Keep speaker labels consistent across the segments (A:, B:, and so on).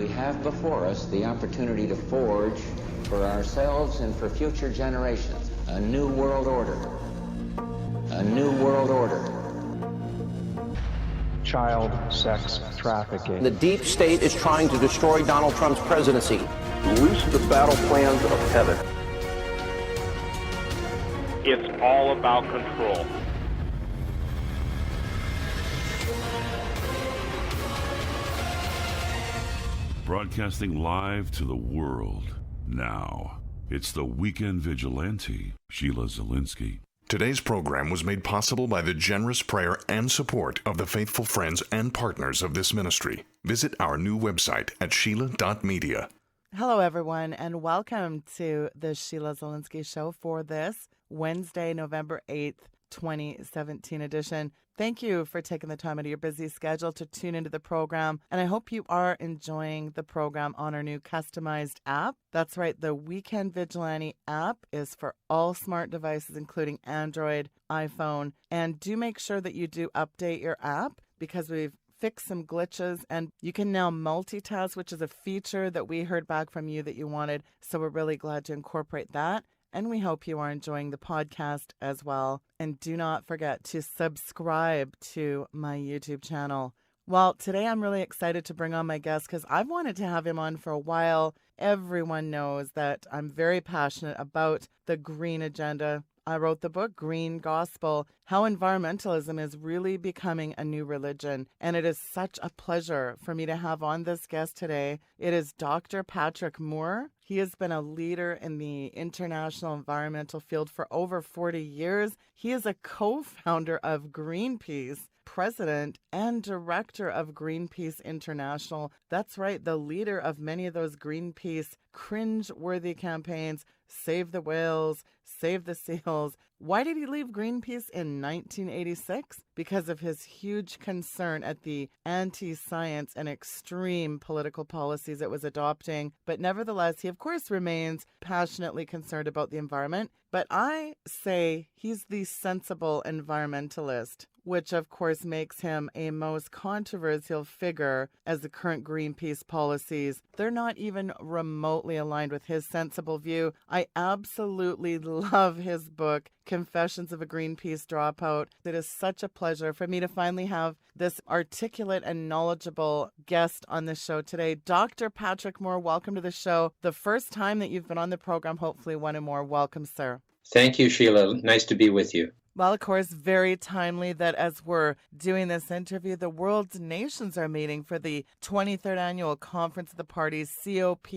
A: We have before us the opportunity to forge for ourselves and for future generations a new world order. A new world order.
B: Child sex trafficking.
C: The deep state is trying to destroy Donald Trump's presidency.
D: Loose the battle plans of heaven.
E: It's all about control.
F: Broadcasting live to the world now. It's the Weekend Vigilante, Sheila Zilinsky.
G: Today's program was made possible by the generous prayer and support of the faithful friends and partners of this ministry. Visit our new website at sheila.media.
H: Hello, everyone, and welcome to the Sheila Zilinsky Show for this Wednesday, November 8th, 2017 edition. Thank you for taking the time out of your busy schedule to tune into the program, and I hope you are enjoying the program on our new customized app. That's right, the Weekend Vigilante app is for all smart devices, including Android, iPhone, and do make sure that you do update your app because we've fixed some glitches, and you can now multitask, which is a feature that we heard back from you that you wanted, so we're really glad to incorporate that. And we hope you are enjoying the podcast as well. And do not forget to subscribe to my YouTube channel. Well, today I'm really excited to bring on my guest because I've wanted to have him on for a while. Everyone knows that I'm very passionate about the green agenda. I wrote the book, Green Gospel, How Environmentalism is Really Becoming a New Religion. And it is such a pleasure for me to have on this guest today. It is Dr. Patrick Moore. He has been a leader in the international environmental field for over 40 years. He is a co-founder of Greenpeace, president and director of Greenpeace International. That's right, the leader of many of those Greenpeace cringe-worthy campaigns, Save the Whales, Save the Seals. Why did he leave Greenpeace in 1986? Because of his huge concern at the anti-science and extreme political policies it was adopting. But nevertheless, he of course remains passionately concerned about the environment. But I say he's the sensible environmentalist, which of course makes him a most controversial figure as the current Greenpeace policies. They're not even remotely aligned with his sensible view. I absolutely love his book, Confessions of a Greenpeace Dropout. It is such a pleasure for me to finally have this articulate and knowledgeable guest on the show today. Dr. Patrick Moore, welcome to the show. The first time that you've been on the program, hopefully one and more. Welcome, sir.
I: Thank you, Sheila. Nice to be with you.
H: Well, of course, very timely that as we're doing this interview, the world's nations are meeting for the 23rd Annual Conference of the Parties, COP,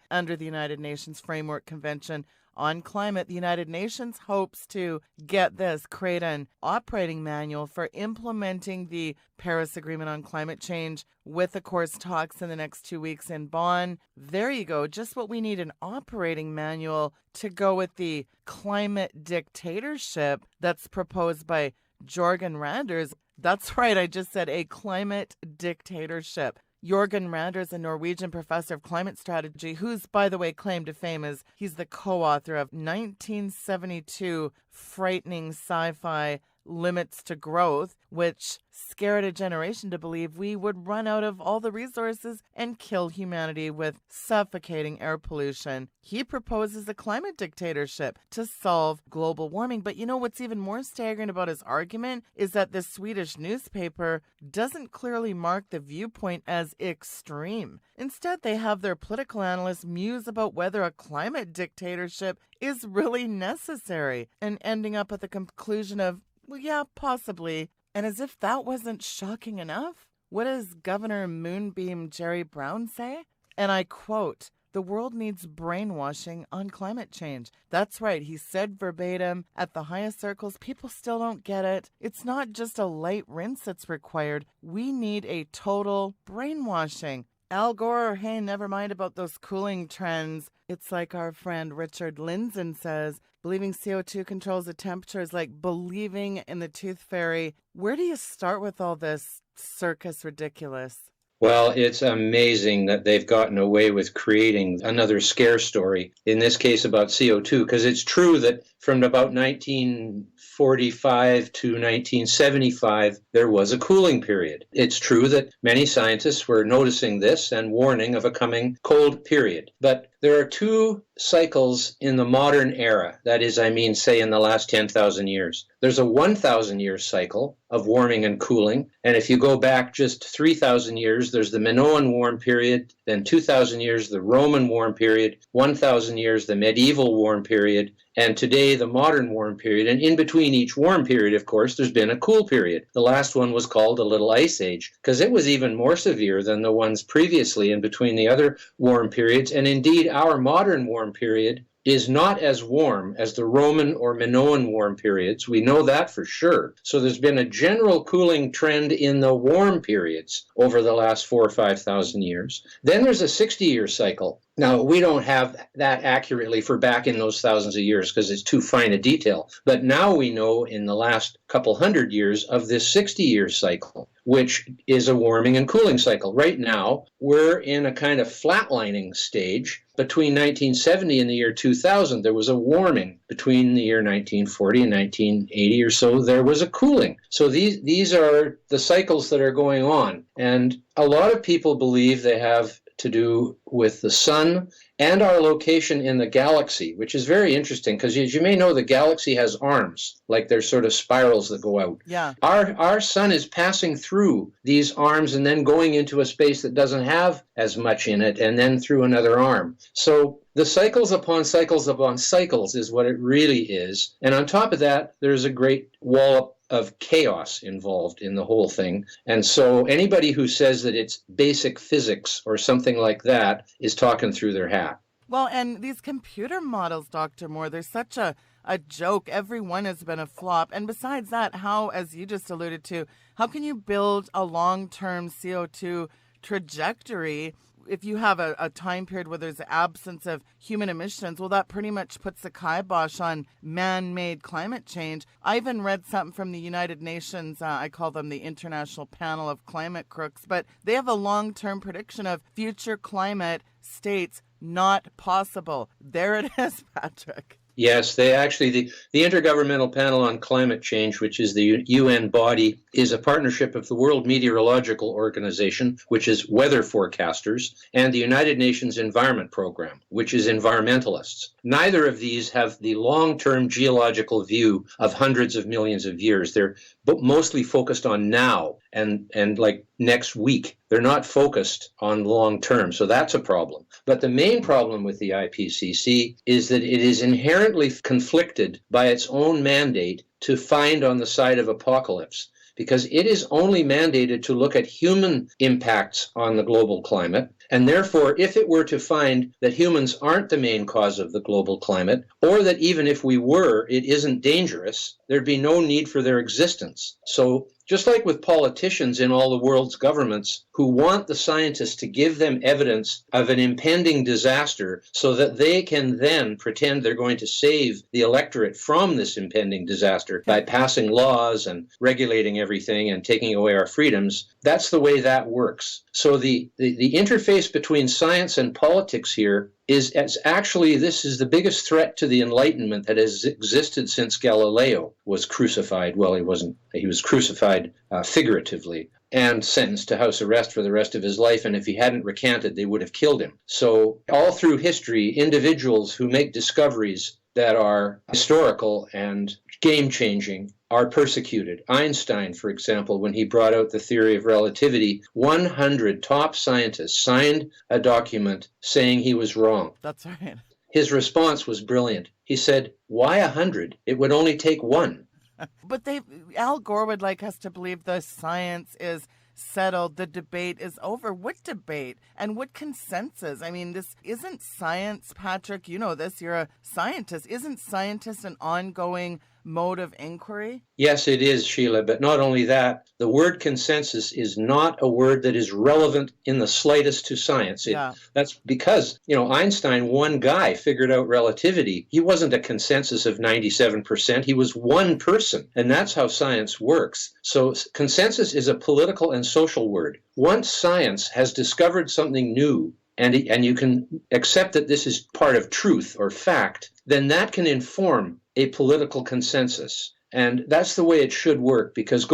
H: under the United Nations Framework Convention on Climate. The United Nations hopes to, get this, create an operating manual for implementing the Paris Agreement on climate change with, of course, talks in the next 2 weeks in Bonn. There you go. Just what we need, an operating manual to go with the climate dictatorship that's proposed by Jorgen Randers. That's right. I just said a climate dictatorship. Jorgen Randers, a Norwegian professor of climate strategy, whose, by the way, claim to fame is he's the co-author of 1972 frightening sci-fi Limits to Growth, which scared a generation to believe we would run out of all the resources and kill humanity with suffocating air pollution. He proposes a climate dictatorship to solve global warming. But you know what's even more staggering about his argument is that the Swedish newspaper doesn't clearly mark the viewpoint as extreme. Instead, they have their political analysts muse about whether a climate dictatorship is really necessary and ending up at the conclusion of, well, yeah, possibly. And as if that wasn't shocking enough, what does Governor Moonbeam Jerry Brown say? And I quote, "The world needs brainwashing on climate change." That's right. He said verbatim at the highest circles, people still don't get it. It's not just a light rinse that's required. We need a total brainwashing. Al Gore, hey, never mind about those cooling trends. It's like our friend Richard Lindzen says, believing CO2 controls the temperature is like believing in the tooth fairy. Where do you start with all this circus ridiculous?
I: Well, it's amazing that they've gotten away with creating another scare story, in this case about CO2, because it's true that from about 1945 to 1975, there was a cooling period. It's true that many scientists were noticing this and warning of a coming cold period. But there are two cycles in the modern era, that is, say in the last 10,000 years. There's a 1,000-year cycle of warming and cooling, and if you go back just 3,000 years, there's the Minoan warm period, then 2,000 years, the Roman warm period, 1,000 years, the medieval warm period, and today the modern warm period. And in between each warm period, of course, there's been a cool period. The last one was called a Little Ice Age, because it was even more severe than the ones previously in between the other warm periods. And indeed, our modern warm period is not as warm as the Roman or Minoan warm periods. We know that for sure. So there's been a general cooling trend in the warm periods over the last 4,000 or 5,000 years. Then there's a 60-year cycle. Now, we don't have that accurately for back in those thousands of years because it's too fine a detail. But now we know in the last couple hundred years of this 60-year cycle, which is a warming and cooling cycle. Right now, we're in a kind of flatlining stage. Between 1970 and the year 2000, there was a warming. Between the year 1940 and 1980 or so, there was a cooling. So these are the cycles that are going on. And a lot of people believe they have to do with the sun and our location in the galaxy, which is very interesting because, as you may know, the galaxy has arms, like there's sort of spirals that go out.
H: Yeah.
I: Our sun is passing through these arms and then going into a space that doesn't have as much in it, and then through another arm. So the cycles upon cycles upon cycles is what it really is. And on top of that, there's a great wallop of chaos involved in the whole thing. And so anybody who says that it's basic physics or something like that is talking through their hat.
H: Well, and these computer models, Dr. Moore, they're such a joke. Every one has been a flop. And besides that, how, as you just alluded to, how can you build a long-term CO2 trajectory if you have a time period where there's absence of human emissions? Well, that pretty much puts the kibosh on man-made climate change. I even read something from the United Nations. I call them the International Panel of Climate Crooks, but they have a long-term prediction of future climate states not possible. There it is, Patrick.
I: Yes, they actually, the Intergovernmental Panel on Climate Change, which is the UN body, is a partnership of the World Meteorological Organization, which is weather forecasters, and the United Nations Environment Program, which is environmentalists. Neither of these have the long-term geological view of hundreds of millions of years. They're mostly focused on now and like next week. They're not focused on long term, so that's a problem. But the main problem with the IPCC is that it is inherently conflicted by its own mandate to find on the side of apocalypse, because it is only mandated to look at human impacts on the global climate. And therefore, if it were to find that humans aren't the main cause of the global climate, or that even if we were, it isn't dangerous, there'd be no need for their existence. So just like with politicians in all the world's governments who want the scientists to give them evidence of an impending disaster so that they can then pretend they're going to save the electorate from this impending disaster by passing laws and regulating everything and taking away our freedoms, that's the way that works. So the interface between science and politics here is actually, this is the biggest threat to the Enlightenment that has existed since Galileo was crucified. Well, he was crucified figuratively and sentenced to house arrest for the rest of his life. And if he hadn't recanted, they would have killed him. So all through history, individuals who make discoveries that are historical and game-changing are persecuted. Einstein, for example, when he brought out the theory of relativity, 100 top scientists signed a document saying he was wrong.
H: That's right.
I: His response was brilliant. He said, "Why 100? It would only take one."
H: But Al Gore would like us to believe the science is settled, the debate is over. What debate and what consensus? I mean, this isn't science, Patrick. You know this. You're a scientist. Isn't scientist an ongoing mode of inquiry?
I: Yes, it is, Sheila. But not only that, the word consensus is not a word that is relevant in the slightest to science. That's because, Einstein, one guy, figured out relativity. He wasn't a consensus of 97%. He was one person. And that's how science works. So consensus is a political and social word. Once science has discovered something new, and you can accept that this is part of truth or fact, then that can inform a political consensus. And that's the way it should work, because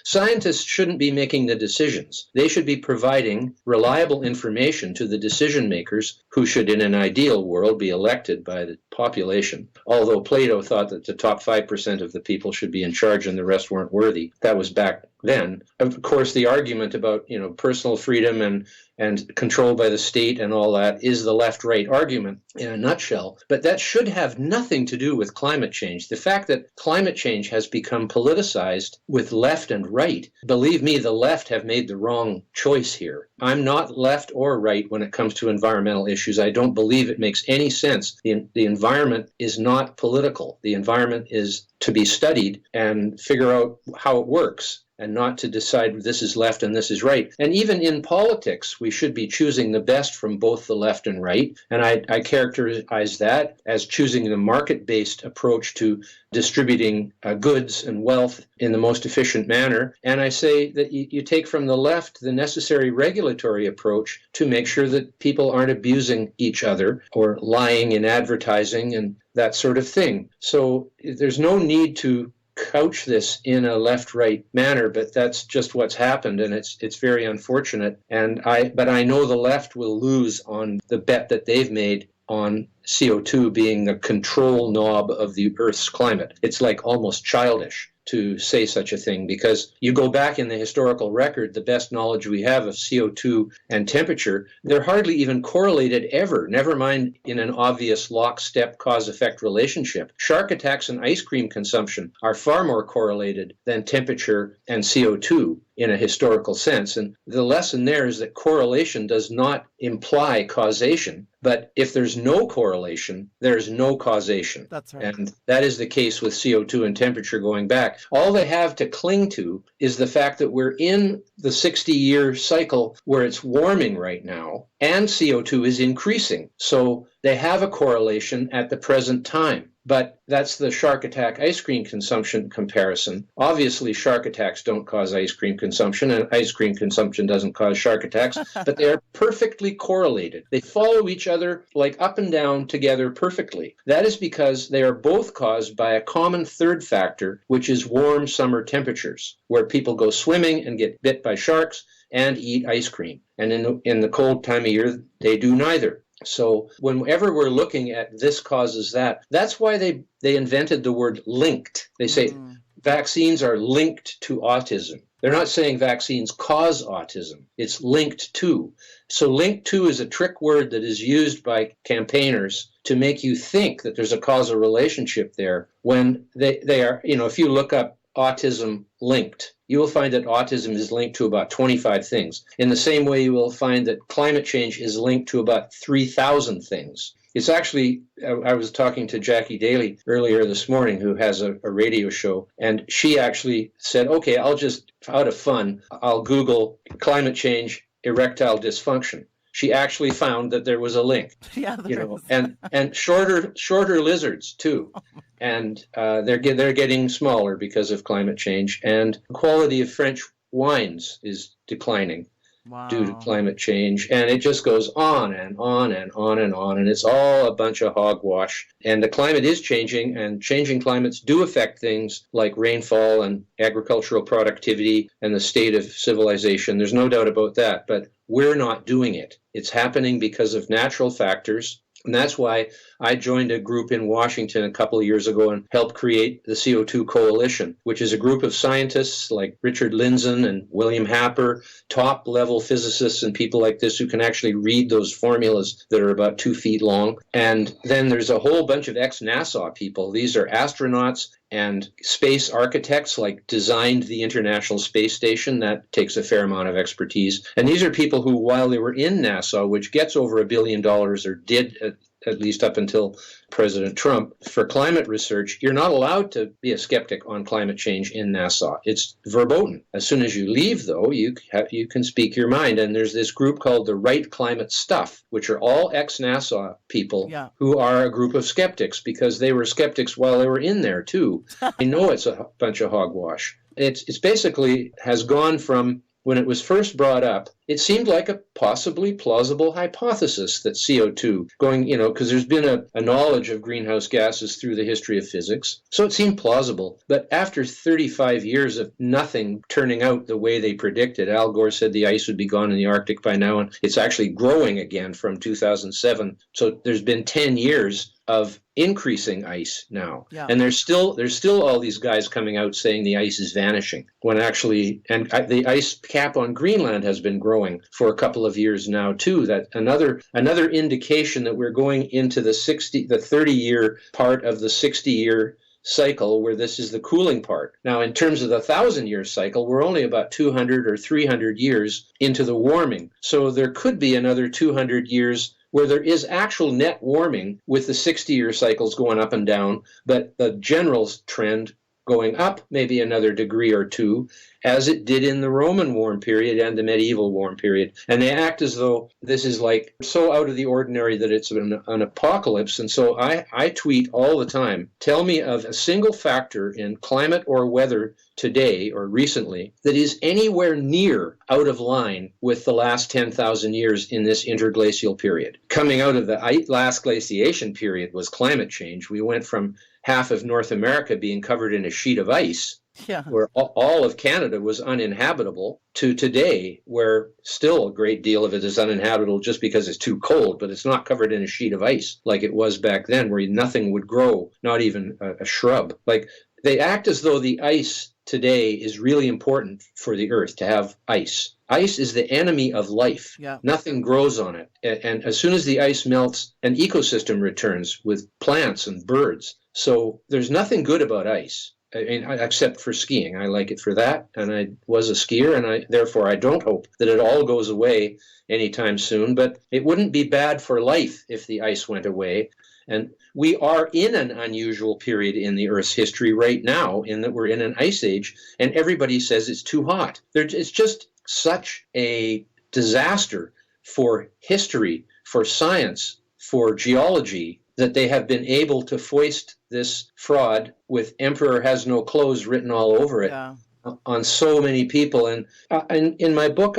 I: scientists shouldn't be making the decisions. They should be providing reliable information to the decision makers, who should, in an ideal world, be elected by the population. Although Plato thought that the top 5% of the people should be in charge and the rest weren't worthy. That was back then. Of course, the argument about, personal freedom and control by the state and all that is the left-right argument in a nutshell. But that should have nothing to do with climate change. The fact that climate change has become politicized with left and right, believe me, the left have made the wrong choice here. I'm not left or right when it comes to environmental issues. I don't believe it makes any sense. The environment is not political. The environment is to be studied and figure out how it works, and not to decide this is left and this is right. And even in politics, we should be choosing the best from both the left and right. And I characterize that as choosing the market-based approach to distributing goods and wealth in the most efficient manner. And I say that you take from the left the necessary regulatory approach to make sure that people aren't abusing each other or lying in advertising and that sort of thing. So there's no need to couch this in a left-right manner, but that's just what's happened, and it's very unfortunate. But I know the left will lose on the bet that they've made on CO2 being the control knob of the Earth's climate. It's like almost childish to say such a thing, because you go back in the historical record, the best knowledge we have of CO2 and temperature, they're hardly even correlated ever, never mind in an obvious lockstep cause-effect relationship. Shark attacks and ice cream consumption are far more correlated than temperature and CO2 in a historical sense. And the lesson there is that correlation does not imply causation, but if there's no correlation, there's no causation.
H: That's right.
I: And that is the case with CO2 and temperature going back. All they have to cling to is the fact that we're in the 60-year cycle where it's warming right now, and CO2 is increasing. So they have a correlation at the present time. But that's the shark attack ice cream consumption comparison. Obviously, shark attacks don't cause ice cream consumption, and ice cream consumption doesn't cause shark attacks, but they are perfectly correlated. They follow each other like up and down together perfectly. That is because they are both caused by a common third factor, which is warm summer temperatures, where people go swimming and get bit by sharks and eat ice cream. And in the cold time of year, they do neither. So whenever we're looking at this causes that, that's why they invented the word linked. They say vaccines are linked to autism. They're not saying vaccines cause autism. It's linked to. So linked to is a trick word that is used by campaigners to make you think that there's a causal relationship there when they are, if you look up autism linked, you will find that autism is linked to about 25 things. In the same way, you will find that climate change is linked to about 3,000 things. It's actually, I was talking to Jackie Daly earlier this morning, who has a radio show, and she actually said, okay, I'll just, out of fun, I'll Google climate change, erectile dysfunction. She actually found that there was a link.
H: Yeah,
I: and shorter lizards too, and they're getting smaller because of climate change, and the quality of French wines is declining due to climate change, and it just goes on and on and on and on, and it's all a bunch of hogwash. And the climate is changing, and changing climates do affect things like rainfall and agricultural productivity and the state of civilization. There's no doubt about that, but we're not doing it. It's happening because of natural factors. And that's why I joined a group in Washington a couple of years ago and helped create the CO2 Coalition, which is a group of scientists like Richard Lindzen and William Happer, top-level physicists and people like this who can actually read those formulas that are about 2 feet long. And then there's a whole bunch of ex-NASA people. These are astronauts and space architects, like designed the International Space Station. That takes a fair amount of expertise. And these are people who, while they were in NASA, which gets over $1 billion or did at least up until President Trump, for climate research, you're not allowed to be a skeptic on climate change in NASA. It's verboten. As soon as you leave, though, you can speak your mind. And there's this group called the Right Climate Stuff, which are all ex-NASA people who are a group of skeptics because they were skeptics while they were in there, too. I know it's a bunch of hogwash. It's basically has gone from, when it was first brought up, it seemed like a possibly plausible hypothesis that CO2 going, because there's been a knowledge of greenhouse gases through the history of physics. So it seemed plausible. But after 35 years of nothing turning out the way they predicted, Al Gore said the ice would be gone in the Arctic by now, and it's actually growing again from 2007. So there's been 10 years of increasing ice now. Yeah. And there's still all these guys coming out saying the ice is vanishing, when actually, and the ice cap on Greenland has been growing for a couple of years now too. That another indication that we're going into the 30-year part of the 60-year cycle, where this is the cooling part. Now, in terms of the 1,000-year cycle, we're only about 200 or 300 years into the warming. So there could be another 200 years where there is actual net warming with the 60-year cycles going up and down, but the general trend going up maybe another degree or two, as it did in the Roman warm period and the medieval warm period. And they act as though this is like so out of the ordinary that it's an apocalypse. And so I tweet all the time, tell me of a single factor in climate or weather today or recently that is anywhere near out of line with the last 10,000 years in this interglacial period. Coming out of the last glaciation period was climate change. We went from half of North America being covered in a sheet of ice, where all of Canada was uninhabitable, to today, where still a great deal of it is uninhabitable just because it's too cold, but it's not covered in a sheet of ice like it was back then, where nothing would grow, not even a shrub. Like, they act as though the ice today is really important for the Earth to have ice. Ice is the enemy of life. Yeah. Nothing grows on it. And as soon as the ice melts, an ecosystem returns with plants and birds. So there's nothing good about ice, except for skiing. I like it for that, and I was a skier, and therefore I don't hope that it all goes away anytime soon. But it wouldn't be bad for life if the ice went away. And we are in an unusual period in the Earth's history right now, in that we're in an ice age, and everybody says it's too hot. It's just such a disaster for history, for science, for geology, that they have been able to foist this fraud with "Emperor has no clothes" written all over it on so many people. And in my book,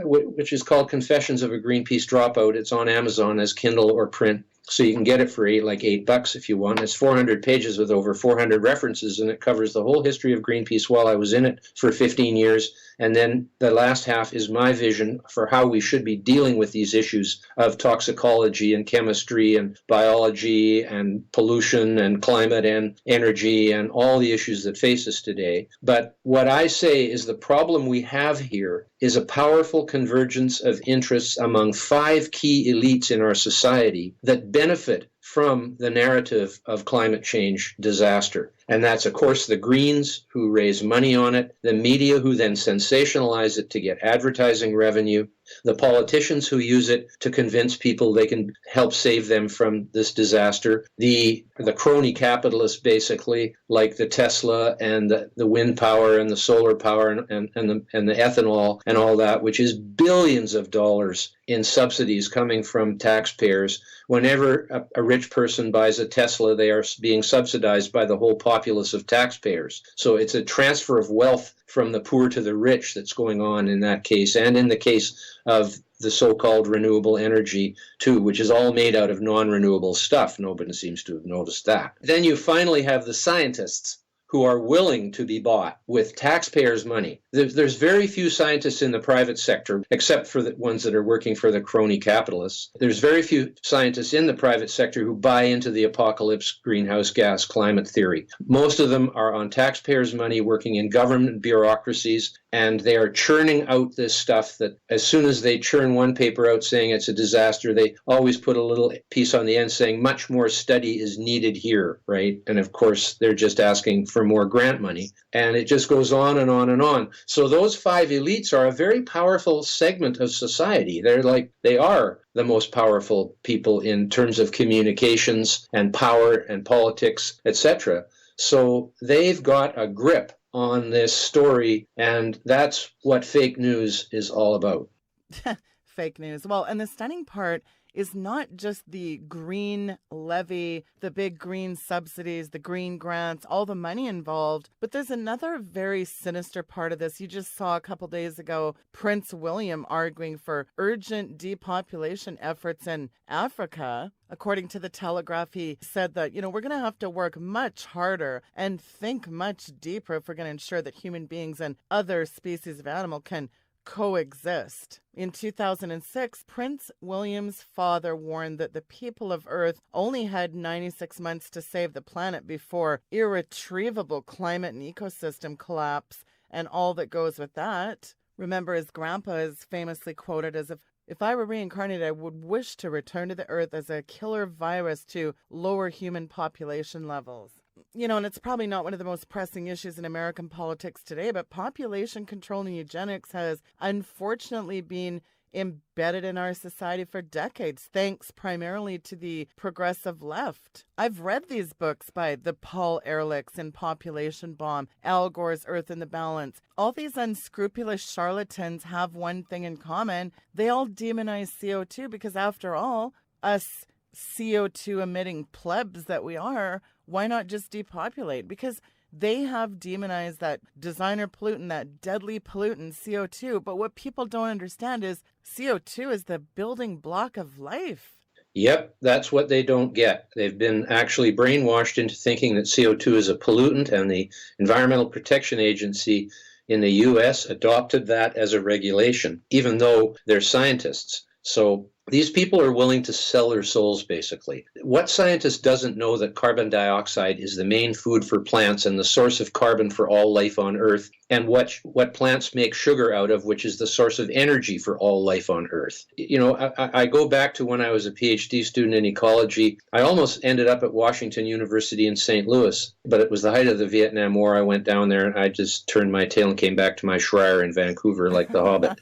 I: which is called Confessions of a Greenpeace Dropout, it's on Amazon as Kindle or print. So you can get it for $8 if you want. It's 400 pages with over 400 references, and it covers the whole history of Greenpeace while I was in it for 15 years. And then the last half is my vision for how we should be dealing with these issues of toxicology and chemistry and biology and pollution and climate and energy and all the issues that face us today. But what I say is the problem we have here is a powerful convergence of interests among 5 key elites in our society that benefit from the narrative of climate change disaster. And that's, of course, the Greens, who raise money on it, the media, who then sensationalize it to get advertising revenue, the politicians who use it to convince people they can help save them from this disaster, the crony capitalists, basically, like the Tesla and the wind power and the solar power and the ethanol and all that, which is billions of dollars in subsidies coming from taxpayers. Whenever a rich person buys a Tesla, they are being subsidized by the whole populace of taxpayers. So it's a transfer of wealth from the poor to the rich that's going on in that case, and in the case of the so-called renewable energy, too, which is all made out of non-renewable stuff. Nobody seems to have noticed that. Then you finally have the scientists, who are willing to be bought with taxpayers' money. There's very few scientists in the private sector, except for the ones that are working for the crony capitalists. There's very few scientists in the private sector who buy into the apocalypse greenhouse gas climate theory. Most of them are on taxpayers' money, working in government bureaucracies, and they are churning out this stuff that as soon as they churn one paper out saying it's a disaster, they always put a little piece on the end saying much more study is needed here, right? And of course, they're just asking for for more grant money. And it just goes on and on and on. So those 5 elites are a very powerful segment of society. They are the most powerful people in terms of communications and power and politics, etc. So they've got a grip on this story, and that's what fake news is all about.
H: Fake news. Well, and the stunning part is not just the green levy, the big green subsidies, the green grants, all the money involved, but there's another very sinister part of this. You just saw a couple days ago Prince William arguing for urgent depopulation efforts in Africa. According to the Telegraph, he said that, we're going to have to work much harder and think much deeper if we're going to ensure that human beings and other species of animal can coexist. In 2006, Prince William's father warned that the people of Earth only had 96 months to save the planet before irretrievable climate and ecosystem collapse and all that goes with that. Remember, his grandpa is famously quoted as, if I were reincarnated, I would wish to return to the Earth as a killer virus to lower human population levels. And it's probably not one of the most pressing issues in American politics today, but population control and eugenics has unfortunately been embedded in our society for decades, thanks primarily to the progressive left. I've read these books by the Paul Ehrlichs in Population Bomb, Al Gore's Earth in the Balance. All these unscrupulous charlatans have one thing in common. They all demonize CO2 because, after all, us CO2 emitting plebs that we are, why not just depopulate? Because they have demonized that designer pollutant, that deadly pollutant, CO2. But what people don't understand is CO2 is the building block of life.
I: Yep, that's what they don't get. They've been actually brainwashed into thinking that CO2 is a pollutant, and the Environmental Protection Agency in the U.S. adopted that as a regulation, even though they're scientists. So these people are willing to sell their souls, basically. What scientist doesn't know that carbon dioxide is the main food for plants and the source of carbon for all life on Earth, and what plants make sugar out of, which is the source of energy for all life on Earth? I go back to when I was a PhD student in ecology. I almost ended up at Washington University in St. Louis, but it was the height of the Vietnam War. I went down there and I just turned my tail and came back to my Schreier in Vancouver like the Hobbit.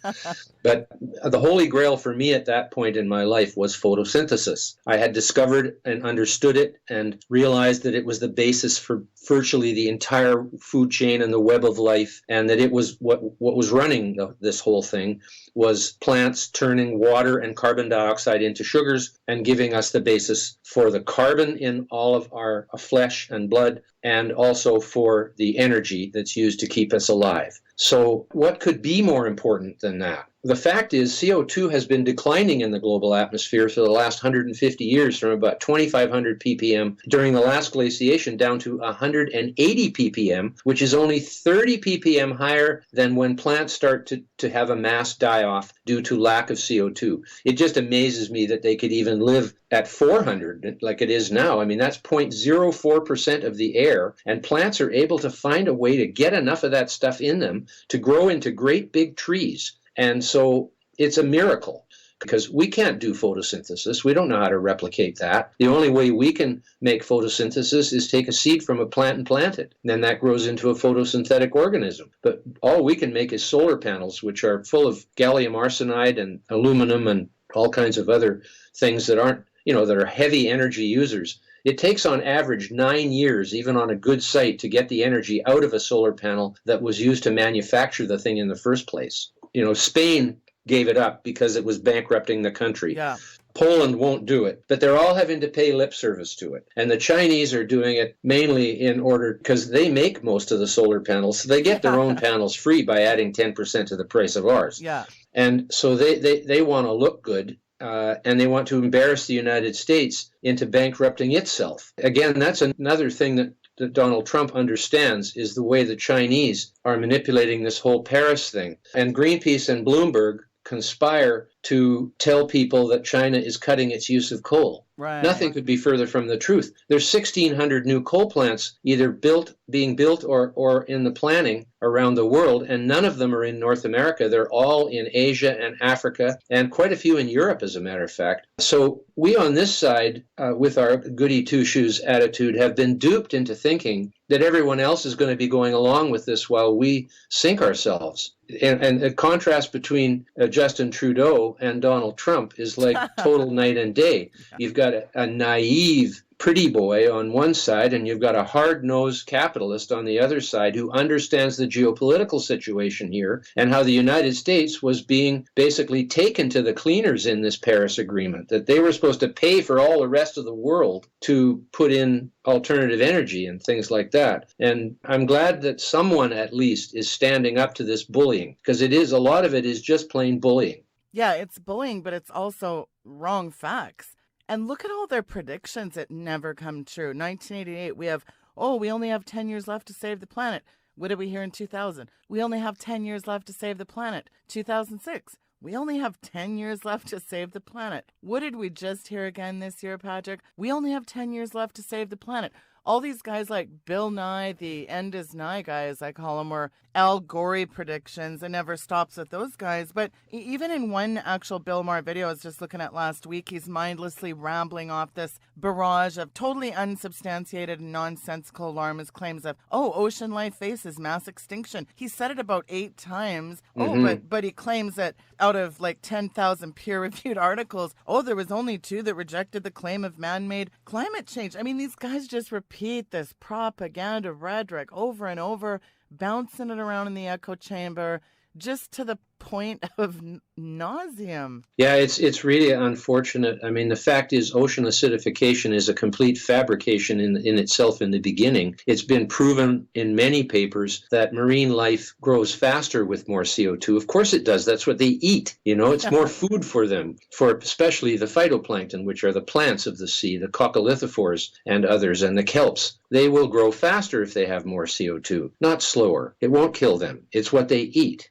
I: But the holy grail for me at that point in my life was photosynthesis. I had discovered and understood it and realized that it was the basis for virtually the entire food chain and the web of life, and that it was what was running this whole thing was plants turning water and carbon dioxide into sugars and giving us the basis for the carbon in all of our flesh and blood, and also for the energy that's used to keep us alive. So what could be more important than that? The fact is, CO2 has been declining in the global atmosphere for the last 150 years, from about 2,500 ppm during the last glaciation down to 180 ppm, which is only 30 ppm higher than when plants start to have a mass die-off due to lack of CO2. It just amazes me that they could even live at 400 like it is now. I mean, that's 0.04% of the air, and plants are able to find a way to get enough of that stuff in them to grow into great big trees. And so it's a miracle, because we can't do photosynthesis. We don't know how to replicate that. The only way we can make photosynthesis is take a seed from a plant and plant it. And then that grows into a photosynthetic organism. But all we can make is solar panels, which are full of gallium arsenide and aluminum and all kinds of other things that aren't, that are heavy energy users. It takes on average 9 years, even on a good site, to get the energy out of a solar panel that was used to manufacture the thing in the first place. Spain gave it up because it was bankrupting the country.
H: Yeah.
I: Poland won't do it, but they're all having to pay lip service to it. And the Chinese are doing it mainly in order, because they make most of the solar panels, so they get their own panels free by adding 10% to the price of ours.
H: Yeah.
I: And so they want to look good. And they want to embarrass the United States into bankrupting itself. Again, that's another thing that Donald Trump understands, is the way the Chinese are manipulating this whole Paris thing. And Greenpeace and Bloomberg conspire to tell people that China is cutting its use of coal.
H: Right.
I: Nothing could be further from the truth. There's 1,600 new coal plants either being built or in the planning around the world, and none of them are in North America. They're all in Asia and Africa, and quite a few in Europe, as a matter of fact. So we on this side, with our goody two-shoes attitude, have been duped into thinking that everyone else is going to be going along with this while we sink ourselves. And the contrast between Justin Trudeau and Donald Trump is like total night and day. You've got a naive pretty boy on one side, and you've got a hard-nosed capitalist on the other side who understands the geopolitical situation here and how the United States was being basically taken to the cleaners in this Paris Agreement, that they were supposed to pay for all the rest of the world to put in alternative energy and things like that. And I'm glad that someone at least is standing up to this bullying, because a lot of it is just plain bullying.
H: Yeah, it's bullying, but it's also wrong facts. And look at all their predictions that never come true. 1988, we only have 10 years left to save the planet. What did we hear in 2000? We only have 10 years left to save the planet. 2006, we only have 10 years left to save the planet. What did we just hear again this year, Patrick? We only have 10 years left to save the planet. All these guys like Bill Nye, the end is nigh guy, as I call him, or Al Gore predictions. It never stops with those guys. But even in one actual Bill Maher video I was just looking at last week, he's mindlessly rambling off this barrage of totally unsubstantiated and nonsensical alarmist claims of, ocean life faces mass extinction. He said it about 8 times. But he claims that out of like 10,000 peer-reviewed articles, there was only 2 that rejected the claim of man-made climate change. I mean, these guys just repeat this propaganda rhetoric over and over, bouncing it around in the echo chamber, just to the point of nauseam.
I: Yeah, it's really unfortunate. I mean, the fact is ocean acidification is a complete fabrication in itself in the beginning. It's been proven in many papers that marine life grows faster with more CO2. Of course it does. That's what they eat. It's more food for them, for especially the phytoplankton, which are the plants of the sea, the coccolithophores and others, and the kelps. They will grow faster if they have more CO2, not slower. It won't kill them. It's what they eat.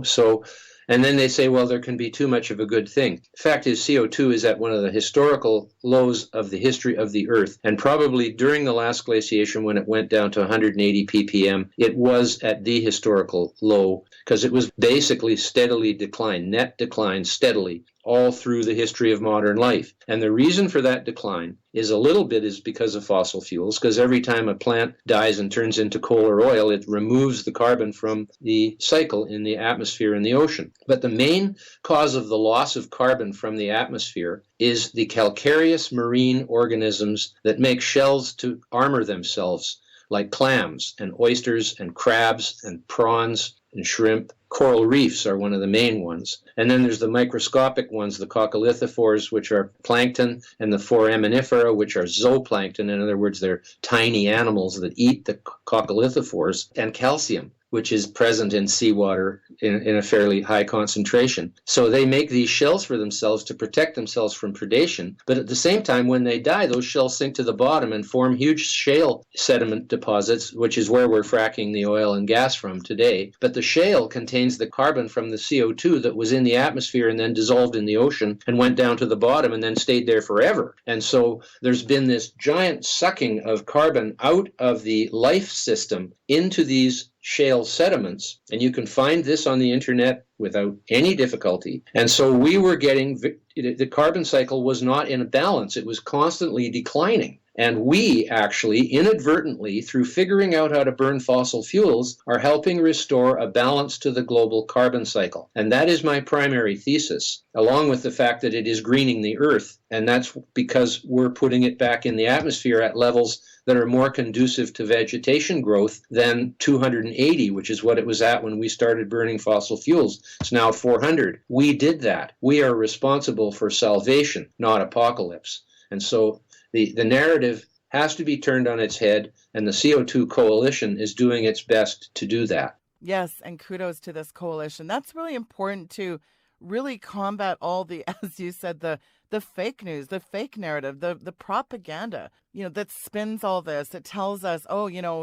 I: So, and then they say, well, there can be too much of a good thing. Fact is, CO2 is at one of the historical lows of the history of the Earth. And probably during the last glaciation, when it went down to 180 ppm, it was at the historical low, because it was basically steadily declined, net decline steadily, all through the history of modern life. And the reason for that decline is because of fossil fuels, because every time a plant dies and turns into coal or oil, it removes the carbon from the cycle in the atmosphere and the ocean. But the main cause of the loss of carbon from the atmosphere is the calcareous marine organisms that make shells to armor themselves, like clams and oysters and crabs and prawns and shrimp. Coral reefs are one of the main ones. And then there's the microscopic ones, the coccolithophores, which are plankton, and the foraminifera, which are zooplankton. In other words, they're tiny animals that eat the coccolithophores, and calcium, which is present in seawater in a fairly high concentration. So they make these shells for themselves to protect themselves from predation. But at the same time, when they die, those shells sink to the bottom and form huge shale sediment deposits, which is where we're fracking the oil and gas from today. But the shale contains the carbon from the CO2 that was in the atmosphere and then dissolved in the ocean and went down to the bottom and then stayed there forever. And so there's been this giant sucking of carbon out of the life system into these shale sediments, and you can find this on the internet without any difficulty. And so we were getting, the carbon cycle was not in a balance. It was constantly declining. And we actually, inadvertently, through figuring out how to burn fossil fuels, are helping restore a balance to the global carbon cycle. And that is my primary thesis, along with the fact that it is greening the Earth. And that's because we're putting it back in the atmosphere at levels that are more conducive to vegetation growth than 280, which is what it was at when we started burning fossil fuels. It's now 400. We did that. We are responsible for salvation, not apocalypse. And so the narrative has to be turned on its head, and the CO2 Coalition is doing its best to do that.
H: Yes, and kudos to this coalition. That's really important to really combat all the, as you said, the fake news, the fake narrative, the propaganda, that spins all this. It tells us,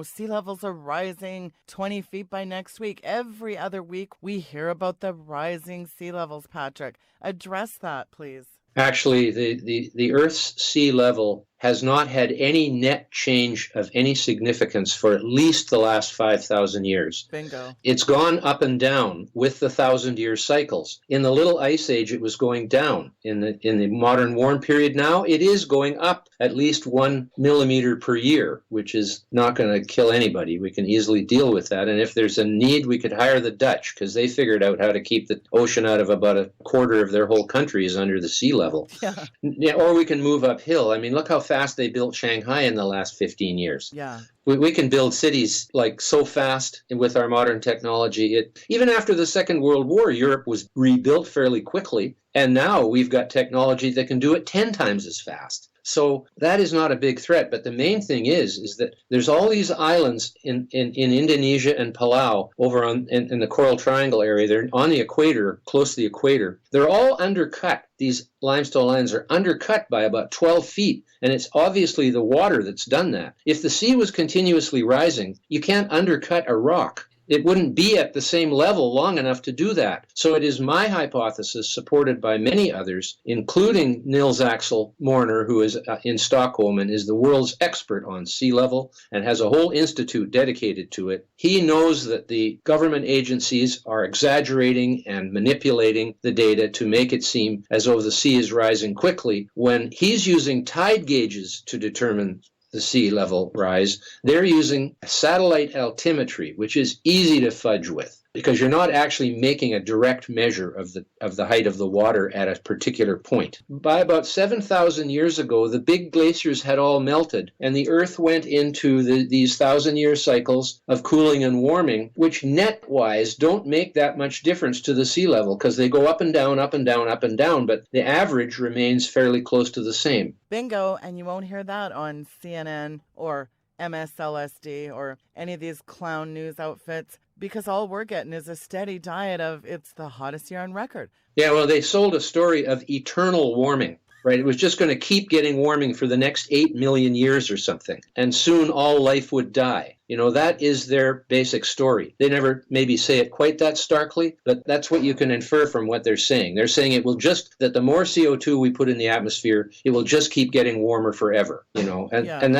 H: sea levels are rising 20 feet by next week. Every other week we hear about the rising sea levels, Patrick. Address that, please.
I: Actually, the Earth's sea level has not had any net change of any significance for at least the last 5,000 years.
H: Bingo.
I: It's gone up and down with the 1,000-year cycles. In the Little Ice Age, it was going down. In the modern warm period now, it is going up at least 1 millimeter per year, which is not going to kill anybody. We can easily deal with that. And if there's a need, we could hire the Dutch, because they figured out how to keep the ocean out of about a quarter of their whole country is under the sea level. Yeah. Or we can move uphill. I mean, look how fast they built Shanghai in the last 15 years.
H: Yeah.
I: We can build cities like so fast with our modern technology. Even after the Second World War, Europe was rebuilt fairly quickly. And now we've got technology that can do it 10 times as fast. So that is not a big threat. But the main thing is that there's all these islands in Indonesia and Palau over in the Coral Triangle area. They're on the equator, close to the equator. They're all undercut. These limestone islands are undercut by about 12 feet. And it's obviously the water that's done that. If the sea was continuously rising, you can't undercut a rock. It wouldn't be at the same level long enough to do that. So it is my hypothesis, supported by many others, including Nils Axel Morner, who is in Stockholm and is the world's expert on sea level and has a whole institute dedicated to it. He knows that the government agencies are exaggerating and manipulating the data to make it seem as though the sea is rising quickly, when he's using tide gauges to determine the sea level rise. They're using satellite altimetry, which is easy to fudge with, because you're not actually making a direct measure of the height of the water at a particular point. By about 7,000 years ago, the big glaciers had all melted, and the Earth went into these 1,000-year cycles of cooling and warming, which net-wise don't make that much difference to the sea level, because they go up and down, up and down, up and down, but the average remains fairly close to the same.
H: Bingo, and you won't hear that on CNN or MSLSD or any of these clown news outfits, because all we're getting is a steady diet of it's the hottest year on record.
I: Yeah, well, they sold a story of eternal warming, right? It was just going to keep getting warming for the next 8 million years or something, and soon all life would die. That is their basic story. They never maybe say it quite that starkly, but that's what you can infer from what they're saying. They're saying it will just, that the more CO2 we put in the atmosphere, it will just keep getting warmer forever, and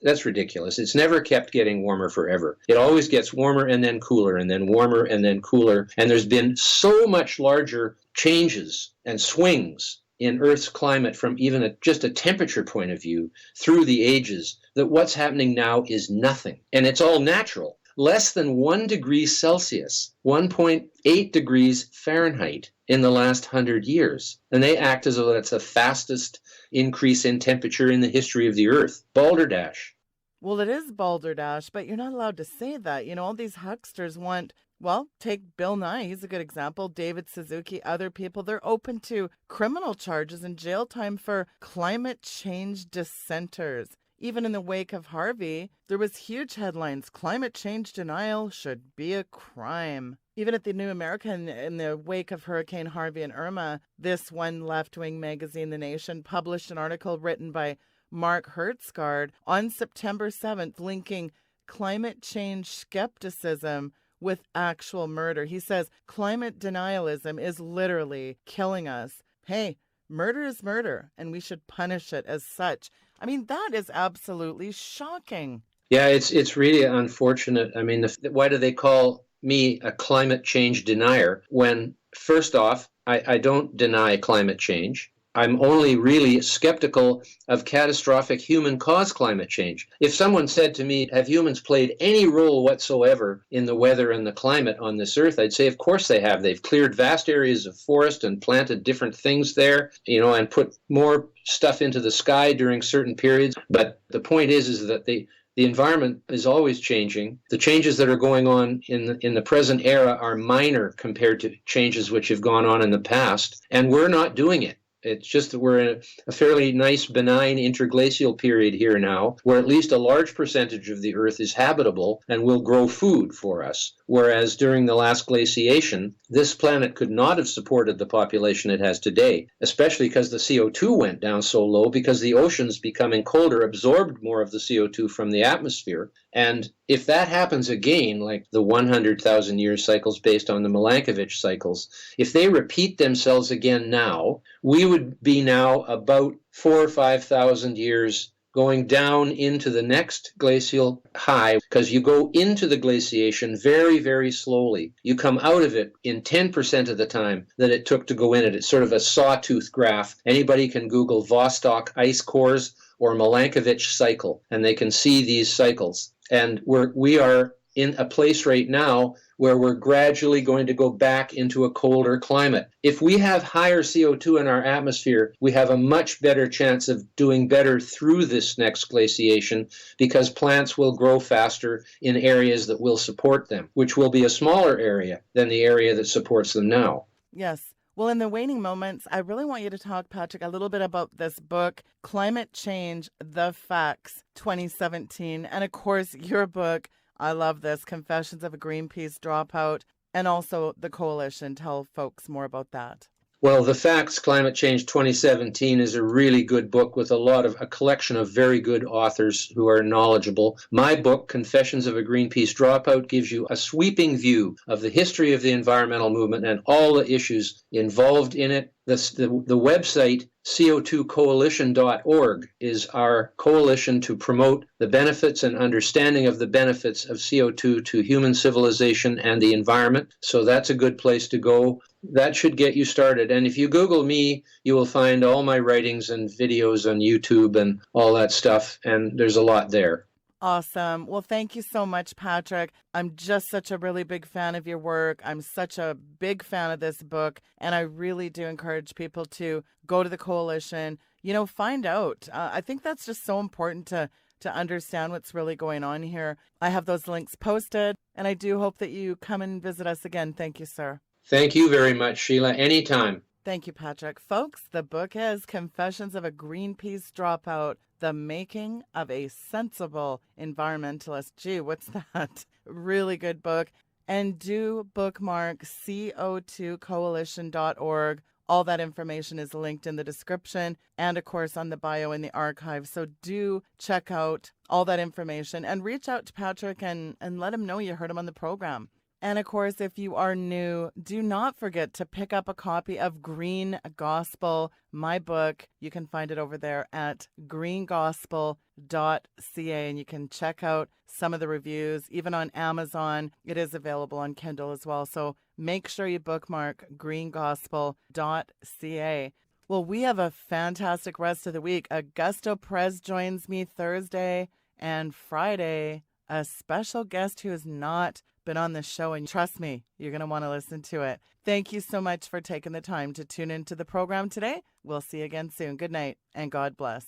I: that's ridiculous. It's never kept getting warmer forever. It always gets warmer and then cooler and then warmer and then cooler. And there's been so much larger changes and swings in Earth's climate from even just a temperature point of view through the ages that what's happening now is nothing. And it's all natural. Less than 1 degree Celsius, 1.8 degrees Fahrenheit in the last 100 years. And they act as though that's the fastest increase in temperature in the history of the Earth. Balderdash.
H: Well, it is balderdash, but you're not allowed to say that. All these hucksters want, take Bill Nye. He's a good example. David Suzuki, other people. They're open to criminal charges and jail time for climate change dissenters. Even in the wake of Harvey, there was huge headlines. Climate change denial should be a crime. Even at the New American, in the wake of Hurricane Harvey and Irma, this one left-wing magazine, The Nation, published an article written by Mark Hertzgaard on September 7th, linking climate change skepticism with actual murder. He says climate denialism is literally killing us. Hey, murder is murder, and we should punish it as such. I mean, that is absolutely shocking.
I: Yeah, it's really unfortunate. I mean, why do they call me a climate change denier when, first off, I don't deny climate change. I'm only really skeptical of catastrophic human-caused climate change. If someone said to me, have humans played any role whatsoever in the weather and the climate on this Earth, I'd say, of course they have. They've cleared vast areas of forest and planted different things there, and put more stuff into the sky during certain periods. But the point is that the environment is always changing. The changes that are going on in the present era are minor compared to changes which have gone on in the past, and we're not doing it. It's just that we're in a fairly nice, benign interglacial period here now, where at least a large percentage of the Earth is habitable and will grow food for us. Whereas during the last glaciation, this planet could not have supported the population it has today, especially because the CO2 went down so low, because the oceans becoming colder absorbed more of the CO2 from the atmosphere. And if that happens again, like the 100,000 year cycles based on the Milankovitch cycles, if they repeat themselves again now, we would be now about 4,000 or 5,000 years going down into the next glacial high, because you go into the glaciation very, very slowly. You come out of it in 10% of the time that it took to go in it. It's sort of a sawtooth graph. Anybody can Google Vostok ice cores or Milankovitch cycle, and they can see these cycles. And we are in a place right now where we're gradually going to go back into a colder climate. If we have higher CO2 in our atmosphere, we have a much better chance of doing better through this next glaciation, because plants will grow faster in areas that will support them, which will be a smaller area than the area that supports them now.
H: Yes. Well, in the waning moments, I really want you to talk, Patrick, a little bit about this book, Climate Change, The Facts, 2017. And of course, your book, I love this, Confessions of a Greenpeace Dropout, and also The Coalition. Tell folks more about that.
I: Well, The Facts, Climate Change 2017 is a really good book with a collection of very good authors who are knowledgeable. My book, Confessions of a Greenpeace Dropout, gives you a sweeping view of the history of the environmental movement and all the issues involved in it. The website co2coalition.org is our coalition to promote the benefits and understanding of the benefits of CO2 to human civilization and the environment. So that's a good place to go. That should get you started. And if you Google me, you will find all my writings and videos on YouTube and all that stuff. And there's a lot there.
H: Awesome. Well, thank you so much, Patrick. I'm just such a really big fan of your work. I'm such a big fan of this book. And I really do encourage people to go to the coalition, find out. I think that's just so important to understand what's really going on here. I have those links posted, and I do hope that you come and visit us again. Thank you, sir.
I: Thank you very much, Sheila. Anytime.
H: Thank you, Patrick. Folks, the book is Confessions of a Greenpeace Dropout, The Making of a Sensible Environmentalist. Gee, what's that? Really good book. And do bookmark co2coalition.org. All that information is linked in the description and, of course, on the bio in the archive. So do check out all that information and reach out to Patrick and let him know you heard him on the program. And of course, if you are new, do not forget to pick up a copy of Green Gospel, my book. You can find it over there at greengospel.ca, and you can check out some of the reviews. Even on Amazon, it is available on Kindle as well. So make sure you bookmark greengospel.ca. Well, we have a fantastic rest of the week. Augusto Perez joins me Thursday and Friday, a special guest who has not been on the show, and trust me, you're going to want to listen to it. Thank you so much for taking the time to tune into the program today. We'll see you again soon. Good night, and God bless.